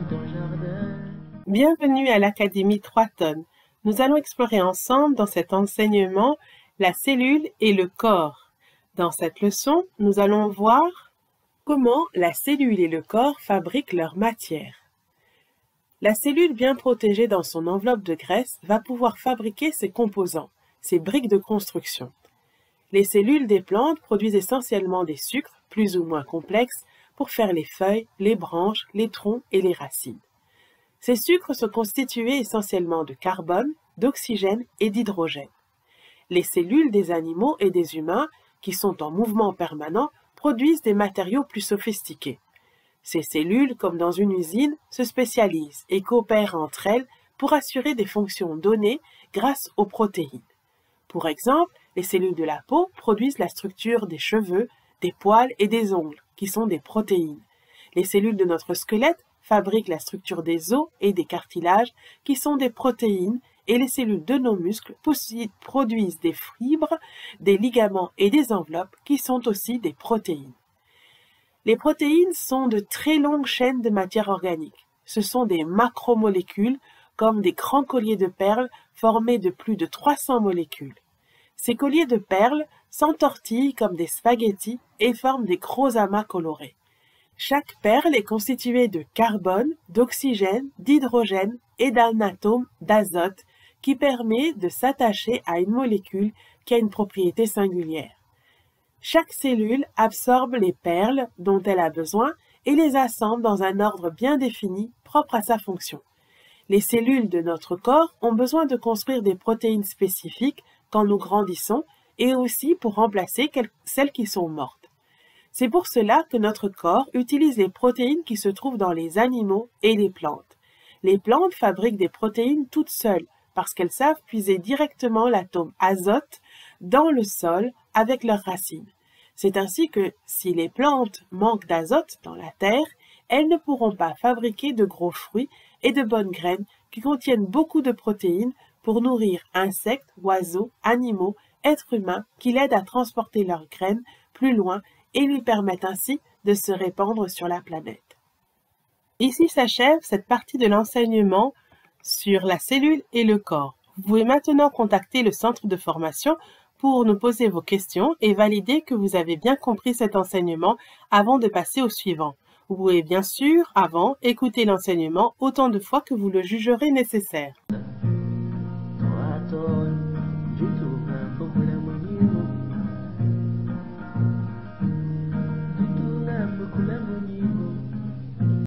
ton jardin. Bienvenue à l'Académie 3 tonnes. Nous allons explorer ensemble dans cet enseignement la cellule et le corps. Dans cette leçon, nous allons voir comment la cellule et le corps fabriquent leur matière. La cellule bien protégée dans son enveloppe de graisse va pouvoir fabriquer ses composants, ses briques de construction. Les cellules des plantes produisent essentiellement des sucres, plus ou moins complexes, pour faire les feuilles, les branches, les troncs et les racines. Ces sucres sont constitués essentiellement de carbone, d'oxygène et d'hydrogène. Les cellules des animaux et des humains, qui sont en mouvement permanent, produisent des matériaux plus sophistiqués. Ces cellules, comme dans une usine, se spécialisent et coopèrent entre elles pour assurer des fonctions données grâce aux protéines. Pour exemple, les cellules de la peau produisent la structure des cheveux, des poils et des ongles, qui sont des protéines. Les cellules de notre squelette fabriquent la structure des os et des cartilages, qui sont des protéines, et les cellules de nos muscles produisent des fibres, des ligaments et des enveloppes, qui sont aussi des protéines. Les protéines sont de très longues chaînes de matière organique. Ce sont des macromolécules, comme des grands colliers de perles formés de plus de 300 molécules. Ces colliers de perles s'entortillent comme des spaghettis et forment des gros amas colorés. Chaque perle est constituée de carbone, d'oxygène, d'hydrogène et d'un atome d'azote qui permet de s'attacher à une molécule qui a une propriété singulière. Chaque cellule absorbe les perles dont elle a besoin et les assemble dans un ordre bien défini propre à sa fonction. Les cellules de notre corps ont besoin de construire des protéines spécifiques quand nous grandissons et aussi pour remplacer celles qui sont mortes. C'est pour cela que notre corps utilise les protéines qui se trouvent dans les animaux et les plantes. Les plantes fabriquent des protéines toutes seules parce qu'elles savent puiser directement l'atome azote dans le sol avec leurs racines. C'est ainsi que si les plantes manquent d'azote dans la terre, elles ne pourront pas fabriquer de gros fruits et de bonnes graines qui contiennent beaucoup de protéines pour nourrir insectes, oiseaux, animaux, êtres humains qui l'aident à transporter leurs graines plus loin et lui permettent ainsi de se répandre sur la planète. Ici s'achève cette partie de l'enseignement sur la cellule et le corps. Vous pouvez maintenant contacter le centre de formation pour nous poser vos questions et valider que vous avez bien compris cet enseignement avant de passer au suivant. Vous pouvez bien sûr, avant, écouter l'enseignement autant de fois que vous le jugerez nécessaire. 3 tonnes du tout.